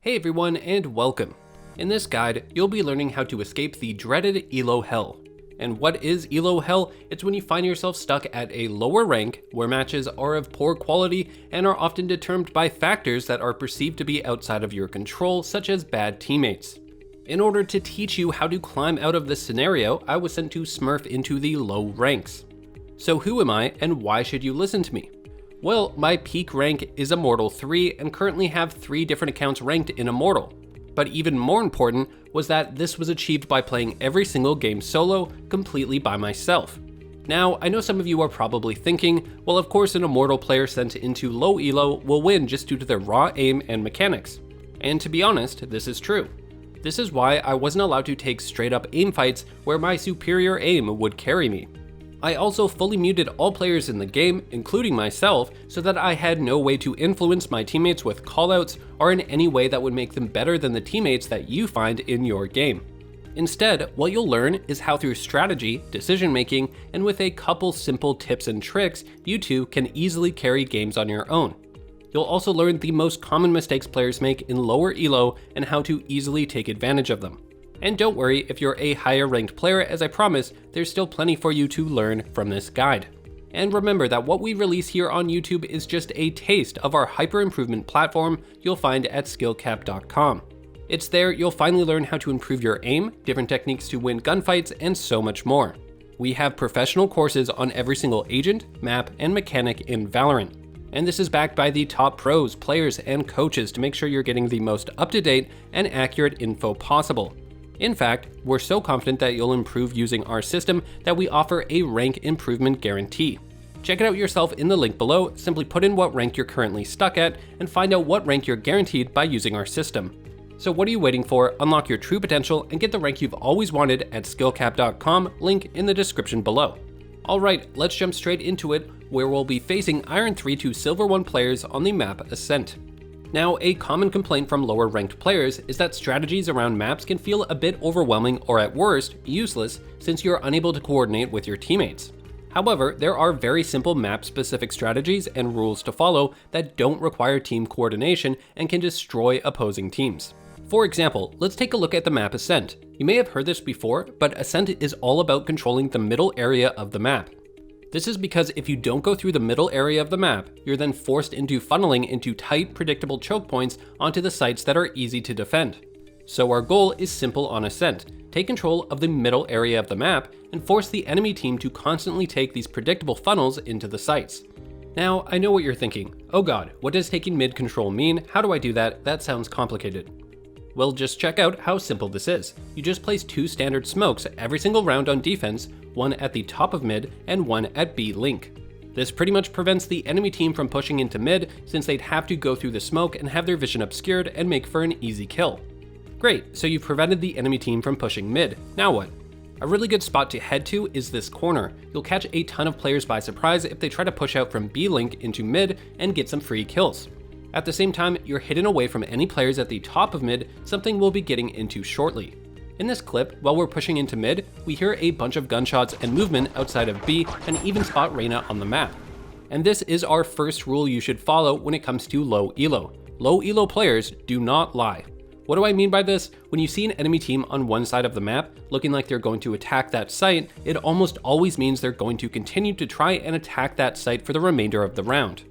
Hey everyone, and welcome. In this guide, you'll be learning how to escape the dreaded Elo Hell. And what is Elo Hell? It's when you find yourself stuck at a lower rank where matches are of poor quality and are often determined by factors that are perceived to be outside of your control, such as bad teammates. In order to teach you how to climb out of this scenario, I was sent to smurf into the low ranks. So who am I, and why should you listen to me? Well, my peak rank is Immortal 3 and currently have 3 different accounts ranked in Immortal. But even more important was that this was achieved by playing every single game solo, completely by myself. Now, I know some of you are probably thinking, well of course an Immortal player sent into low elo will win just due to their raw aim and mechanics. And to be honest, this is true. This is why I wasn't allowed to take straight up aim fights where my superior aim would carry me. I also fully muted all players in the game, including myself, so that I had no way to influence my teammates with callouts or in any way that would make them better than the teammates that you find in your game. Instead, what you'll learn is how through strategy, decision making, and with a couple simple tips and tricks, you too can easily carry games on your own. You'll also learn the most common mistakes players make in lower elo and how to easily take advantage of them. And don't worry if you're a higher ranked player, as I promised, there's still plenty for you to learn from this guide. And remember that what we release here on YouTube is just a taste of our hyper improvement platform you'll find at SkillCapped.com. It's there you'll finally learn how to improve your aim, different techniques to win gunfights, and so much more. We have professional courses on every single agent, map, and mechanic in Valorant. And this is backed by the top pros, players, and coaches to make sure you're getting the most up-to-date and accurate info possible. In fact, we're so confident that you'll improve using our system that we offer a rank improvement guarantee. Check it out yourself in the link below, simply put in what rank you're currently stuck at, and find out what rank you're guaranteed by using our system. So what are you waiting for? Unlock your true potential and get the rank you've always wanted at skillcapped.com, link in the description below. Alright, let's jump straight into it, where we'll be facing Iron 3 to Silver 1 players on the map Ascent. Now, a common complaint from lower ranked players is that strategies around maps can feel a bit overwhelming or at worst, useless, since you're unable to coordinate with your teammates. However, there are very simple map specific strategies and rules to follow that don't require team coordination and can destroy opposing teams. For example, let's take a look at the map Ascent. You may have heard this before, but Ascent is all about controlling the middle area of the map. This is because if you don't go through the middle area of the map, you're then forced into funneling into tight, predictable choke points onto the sites that are easy to defend. So our goal is simple on Ascent: take control of the middle area of the map and force the enemy team to constantly take these predictable funnels into the sites. Now, I know what you're thinking. Oh god, what does taking mid control mean? How do I do that? That sounds complicated. Well, just check out how simple this is. You just place 2 standard smokes every single round on defense, one at the top of mid and one at B link. This pretty much prevents the enemy team from pushing into mid, since they'd have to go through the smoke and have their vision obscured and make for an easy kill. Great, so you've prevented the enemy team from pushing mid. Now what? A really good spot to head to is this corner. You'll catch a ton of players by surprise if they try to push out from B link into mid and get some free kills. At the same time, you're hidden away from any players at the top of mid, something we'll be getting into shortly. In this clip, while we're pushing into mid, we hear a bunch of gunshots and movement outside of B and even spot Reyna on the map. And this is our first rule you should follow when it comes to low elo. Low elo players do not lie. What do I mean by this? When you see an enemy team on one side of the map looking like they're going to attack that site, it almost always means they're going to continue to try and attack that site for the remainder of the round.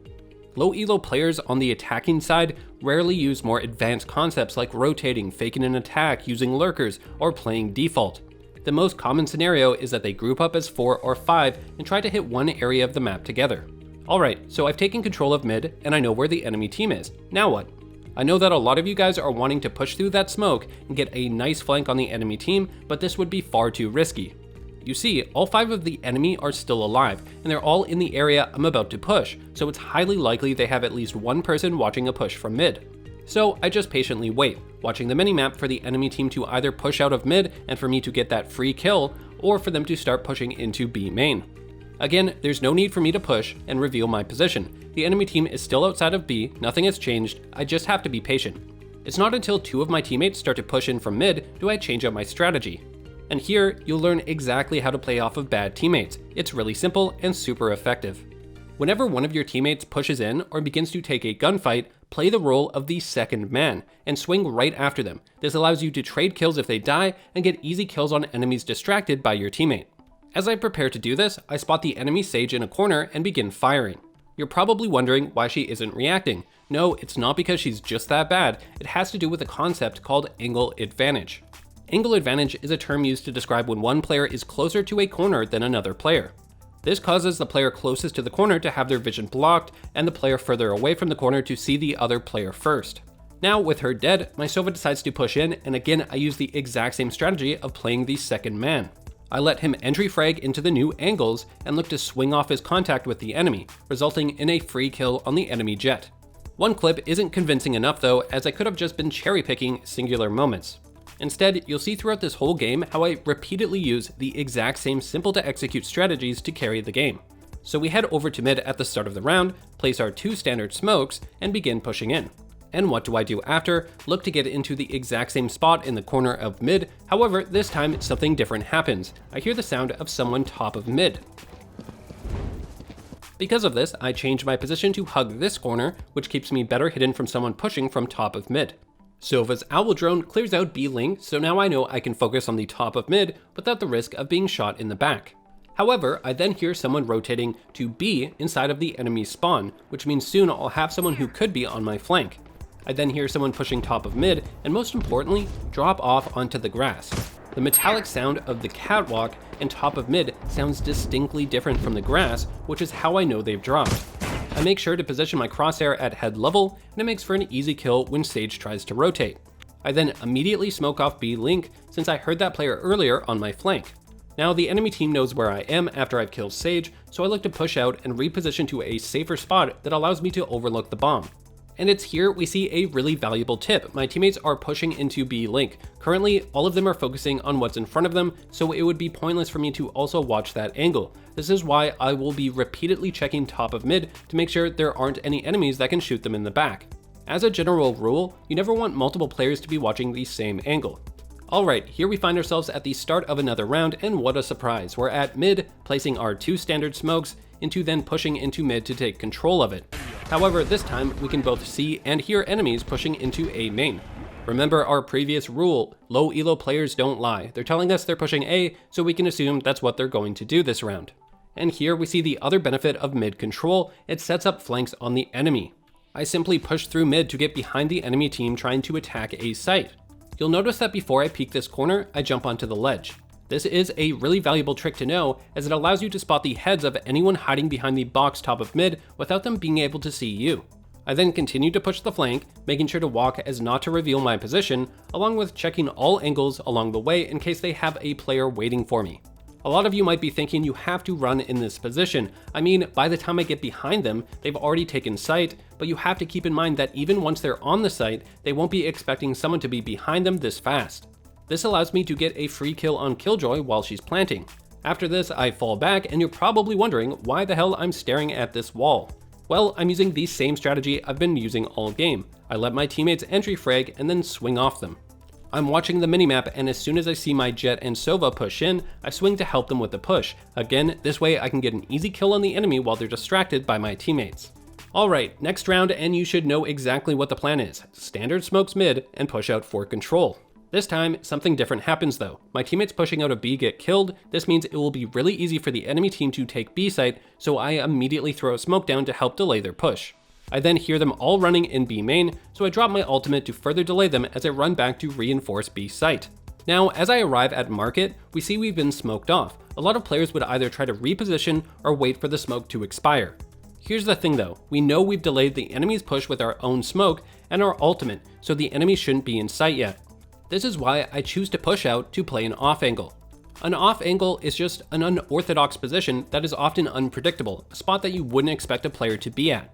Low elo players on the attacking side rarely use more advanced concepts like rotating, faking an attack, using lurkers, or playing default. The most common scenario is that they group up as 4 or 5 and try to hit one area of the map together. Alright, so I've taken control of mid and I know where the enemy team is. Now what? I know that a lot of you guys are wanting to push through that smoke and get a nice flank on the enemy team, but this would be far too risky. You see, all 5 of the enemy are still alive, and they're all in the area I'm about to push, so it's highly likely they have at least one person watching a push from mid. So I just patiently wait, watching the minimap for the enemy team to either push out of mid and for me to get that free kill, or for them to start pushing into B main. Again, there's no need for me to push and reveal my position. The enemy team is still outside of B, nothing has changed, I just have to be patient. It's not until 2 of my teammates start to push in from mid do I change up my strategy. And here, you'll learn exactly how to play off of bad teammates. It's really simple and super effective. Whenever one of your teammates pushes in or begins to take a gunfight, play the role of the second man and swing right after them. This allows you to trade kills if they die and get easy kills on enemies distracted by your teammate. As I prepare to do this, I spot the enemy Sage in a corner and begin firing. You're probably wondering why she isn't reacting. No, it's not because she's just that bad. It has to do with a concept called angle advantage. Angle advantage is a term used to describe when one player is closer to a corner than another player. This causes the player closest to the corner to have their vision blocked and the player further away from the corner to see the other player first. Now, with her dead, my Sova decides to push in, and again I use the exact same strategy of playing the second man. I let him entry frag into the new angles and look to swing off his contact with the enemy, resulting in a free kill on the enemy jet. One clip isn't convincing enough though, as I could have just been cherry picking singular moments. Instead, you'll see throughout this whole game how I repeatedly use the exact same simple to execute strategies to carry the game. So we head over to mid at the start of the round, place our 2 standard smokes, and begin pushing in. And what do I do after? Look to get into the exact same spot in the corner of mid, however this time something different happens. I hear the sound of someone top of mid. Because of this, I change my position to hug this corner, which keeps me better hidden from someone pushing from top of mid. Sova's owl drone clears out B link, so now I know I can focus on the top of mid without the risk of being shot in the back. However, I then hear someone rotating to B inside of the enemy spawn, which means soon I'll have someone who could be on my flank. I then hear someone pushing top of mid, and most importantly, drop off onto the grass. The metallic sound of the catwalk and top of mid sounds distinctly different from the grass, which is how I know they've dropped. I make sure to position my crosshair at head level, and it makes for an easy kill when Sage tries to rotate. I then immediately smoke off B link since I heard that player earlier on my flank. Now the enemy team knows where I am after I've killed Sage, so I look to push out and reposition to a safer spot that allows me to overlook the bomb. And it's here we see a really valuable tip. My teammates are pushing into B link. Currently, all of them are focusing on what's in front of them, so it would be pointless for me to also watch that angle. This is why I will be repeatedly checking top of mid to make sure there aren't any enemies that can shoot them in the back. As a general rule, you never want multiple players to be watching the same angle. Alright, here we find ourselves at the start of another round, and what a surprise. We're at mid, placing our 2 standard smokes, into then pushing into mid to take control of it. However, this time we can both see and hear enemies pushing into A main. Remember our previous rule, low elo players don't lie. They're telling us they're pushing A, so we can assume that's what they're going to do this round. And here we see the other benefit of mid control, it sets up flanks on the enemy. I simply push through mid to get behind the enemy team trying to attack A site. You'll notice that before I peek this corner, I jump onto the ledge. This is a really valuable trick to know, as it allows you to spot the heads of anyone hiding behind the box top of mid without them being able to see you. I then continue to push the flank, making sure to walk as not to reveal my position, along with checking all angles along the way in case they have a player waiting for me. A lot of you might be thinking you have to run in this position. I mean, by the time I get behind them, they've already taken sight, but you have to keep in mind that even once they're on the site, they won't be expecting someone to be behind them this fast. This allows me to get a free kill on Killjoy while she's planting. After this, I fall back, and you're probably wondering why the hell I'm staring at this wall. Well, I'm using the same strategy I've been using all game. I let my teammates entry frag and then swing off them. I'm watching the minimap, and as soon as I see my Jet and Sova push in, I swing to help them with the push. Again, this way I can get an easy kill on the enemy while they're distracted by my teammates. Alright, next round, and you should know exactly what the plan is. Standard smokes mid and push out for control. This time, something different happens though. My teammates pushing out of B get killed. This means it will be really easy for the enemy team to take B site, so I immediately throw a smoke down to help delay their push. I then hear them all running in B main, so I drop my ultimate to further delay them as I run back to reinforce B site. Now, as I arrive at market, we see we've been smoked off. A lot of players would either try to reposition or wait for the smoke to expire. Here's the thing though, we know we've delayed the enemy's push with our own smoke and our ultimate, so the enemy shouldn't be in sight yet. This is why I choose to push out to play an off angle. An off angle is just an unorthodox position that is often unpredictable, a spot that you wouldn't expect a player to be at.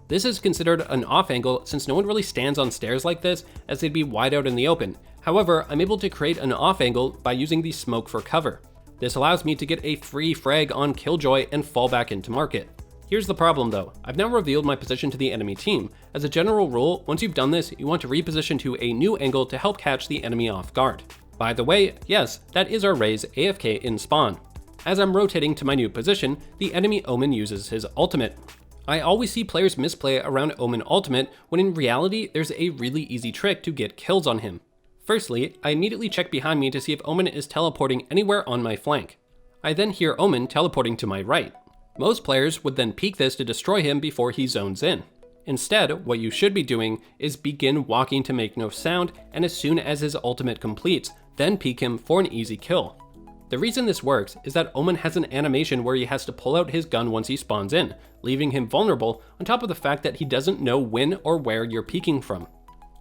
This is considered an off angle since no one really stands on stairs like this, as they'd be wide out in the open. However, I'm able to create an off angle by using the smoke for cover. This allows me to get a free frag on Killjoy and fall back into market. Here's the problem though, I've now revealed my position to the enemy team. As a general rule, once you've done this, you want to reposition to a new angle to help catch the enemy off guard. By the way, yes, that is our Raze AFK in spawn. As I'm rotating to my new position, the enemy Omen uses his ultimate. I always see players misplay around Omen ultimate when in reality there's a really easy trick to get kills on him. Firstly, I immediately check behind me to see if Omen is teleporting anywhere on my flank. I then hear Omen teleporting to my right. Most players would then peek this to destroy him before he zones in. Instead, what you should be doing is begin walking to make no sound, and as soon as his ultimate completes, then peek him for an easy kill. The reason this works is that Omen has an animation where he has to pull out his gun once he spawns in, leaving him vulnerable on top of the fact that he doesn't know when or where you're peeking from.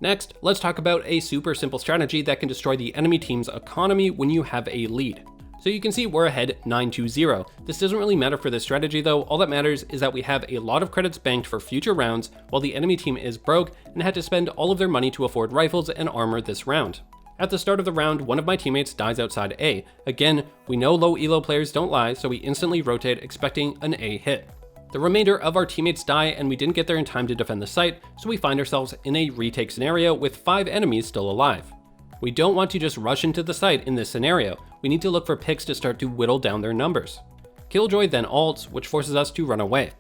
Next, let's talk about a super simple strategy that can destroy the enemy team's economy when you have a lead. So you can see we're ahead 9-0. This doesn't really matter for this strategy though, all that matters is that we have a lot of credits banked for future rounds while the enemy team is broke and had to spend all of their money to afford rifles and armor this round. At the start of the round, one of my teammates dies outside A. Again, we know low elo players don't lie, so we instantly rotate expecting an A hit. The remainder of our teammates die and we didn't get there in time to defend the site, so we find ourselves in a retake scenario with 5 enemies still alive. We don't want to just rush into the site in this scenario, we need to look for picks to start to whittle down their numbers. Killjoy then ults, which forces us to run away.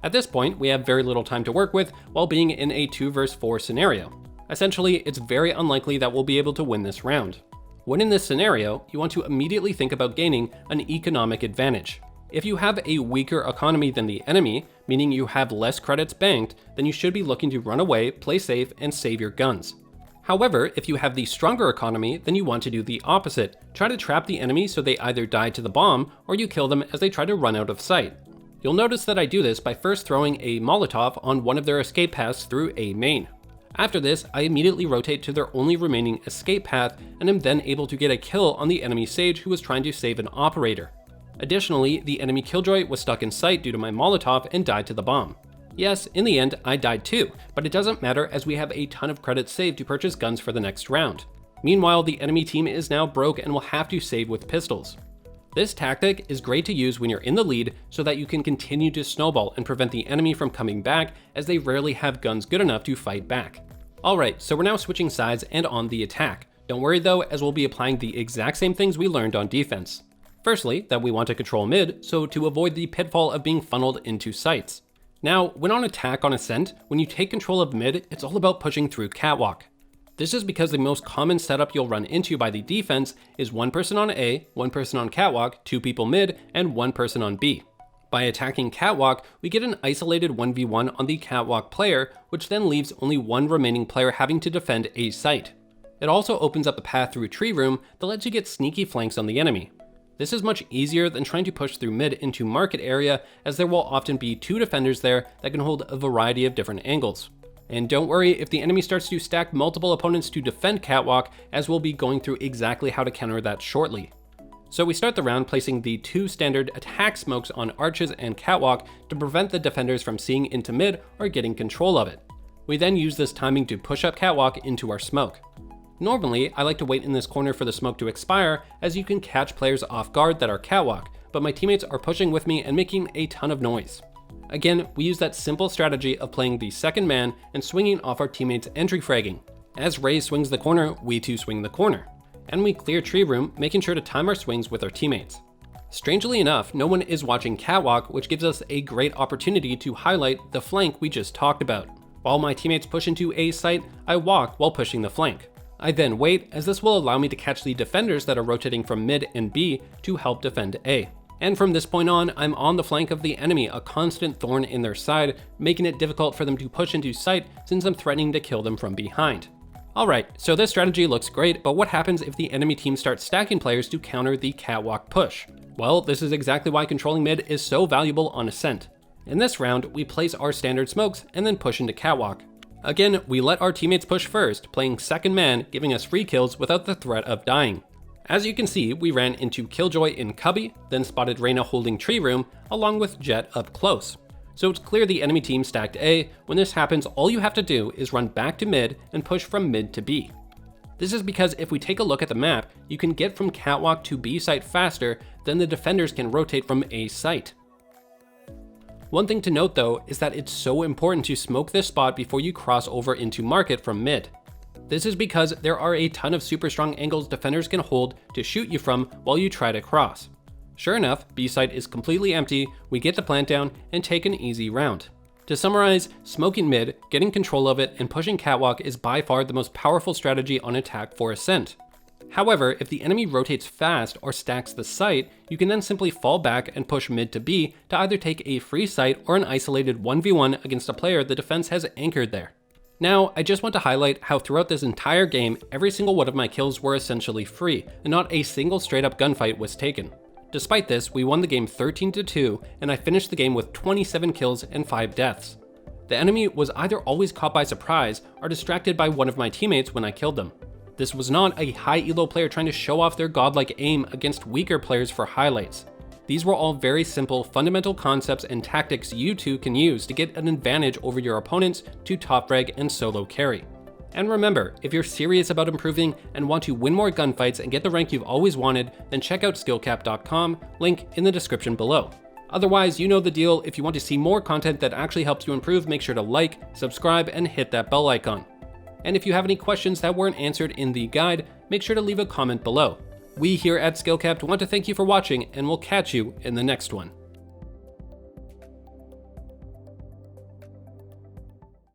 At this point, we have very little time to work with while being in a 2 vs 4 scenario. Essentially, it's very unlikely that we'll be able to win this round. When in this scenario, you want to immediately think about gaining an economic advantage. If you have a weaker economy than the enemy, meaning you have less credits banked, then you should be looking to run away, play safe, and save your guns. However, if you have the stronger economy, then you want to do the opposite. Try to trap the enemy so they either die to the bomb, or you kill them as they try to run out of sight. You'll notice that I do this by first throwing a Molotov on one of their escape paths through A main. After this, I immediately rotate to their only remaining escape path and am then able to get a kill on the enemy Sage who was trying to save an operator. Additionally, the enemy Killjoy was stuck in sight due to my Molotov and died to the bomb. Yes, in the end, I died too, but it doesn't matter as we have a ton of credits saved to purchase guns for the next round. Meanwhile, the enemy team is now broke and will have to save with pistols. This tactic is great to use when you're in the lead so that you can continue to snowball and prevent the enemy from coming back as they rarely have guns good enough to fight back. Alright, so we're now switching sides and on the attack. Don't worry though, as we'll be applying the exact same things we learned on defense. Firstly, that we want to control mid, so to avoid the pitfall of being funneled into sites. Now, when on attack on ascent, when you take control of mid, it's all about pushing through Catwalk. This is because the most common setup you'll run into by the defense is one person on A, one person on Catwalk, 2 people mid, and 1 person on B. By attacking Catwalk, we get an isolated 1v1 on the Catwalk player, which then leaves only one remaining player having to defend A site. It also opens up a path through Tree Room that lets you get sneaky flanks on the enemy. This is much easier than trying to push through mid into market area, as there will often be 2 defenders there that can hold a variety of different angles. And don't worry if the enemy starts to stack multiple opponents to defend Catwalk, as we'll be going through exactly how to counter that shortly. So we start the round placing the 2 standard attack smokes on arches and Catwalk to prevent the defenders from seeing into mid or getting control of it. We then use this timing to push up Catwalk into our smoke. Normally, I like to wait in this corner for the smoke to expire, as you can catch players off guard that are Catwalk, but my teammates are pushing with me and making a ton of noise. Again, we use that simple strategy of playing the second man and swinging off our teammates' entry fragging. As Ray swings the corner, we too swing the corner. And we clear Tree Room, making sure to time our swings with our teammates. Strangely enough, no one is watching Catwalk, which gives us a great opportunity to highlight the flank we just talked about. While my teammates push into A site, I walk while pushing the flank. I then wait, as this will allow me to catch the defenders that are rotating from mid and B to help defend A. And from this point on, I'm on the flank of the enemy, a constant thorn in their side, making it difficult for them to push into sight since I'm threatening to kill them from behind. Alright, so this strategy looks great, but what happens if the enemy team starts stacking players to counter the Catwalk push? Well, this is exactly why controlling mid is so valuable on ascent. In this round, we place our standard smokes and then push into Catwalk. Again, we let our teammates push first, playing second man, giving us free kills without the threat of dying. As you can see, we ran into Killjoy in Cubby, then spotted Reyna holding Tree Room, along with Jet up close. So it's clear the enemy team stacked A. When this happens, all you have to do is run back to mid and push from mid to B. This is because if we take a look at the map, you can get from Catwalk to B site faster than the defenders can rotate from A site. One thing to note though is that it's so important to smoke this spot before you cross over into market from mid. This is because there are a ton of super strong angles defenders can hold to shoot you from while you try to cross. Sure enough, B site is completely empty, we get the plant down, and take an easy round. To summarize, smoking mid, getting control of it, and pushing Catwalk is by far the most powerful strategy on attack for Ascent. However, if the enemy rotates fast or stacks the site, you can then simply fall back and push mid to B to either take a free site or an isolated 1v1 against a player the defense has anchored there. Now, I just want to highlight how throughout this entire game, every single one of my kills were essentially free, and not a single straight up gunfight was taken. Despite this, we won the game 13-2, and I finished the game with 27 kills and 5 deaths. The enemy was either always caught by surprise or distracted by one of my teammates when I killed them. This was not a high elo player trying to show off their godlike aim against weaker players for highlights. These were all very simple, fundamental concepts and tactics you too can use to get an advantage over your opponents to top frag and solo carry. And remember, if you're serious about improving and want to win more gunfights and get the rank you've always wanted, then check out SkillCapped.com, link in the description below. Otherwise, you know the deal. If you want to see more content that actually helps you improve, make sure to like, subscribe, and hit that bell icon. And if you have any questions that weren't answered in the guide, make sure to leave a comment below. We here at SkillCapped want to thank you for watching, and we'll catch you in the next one.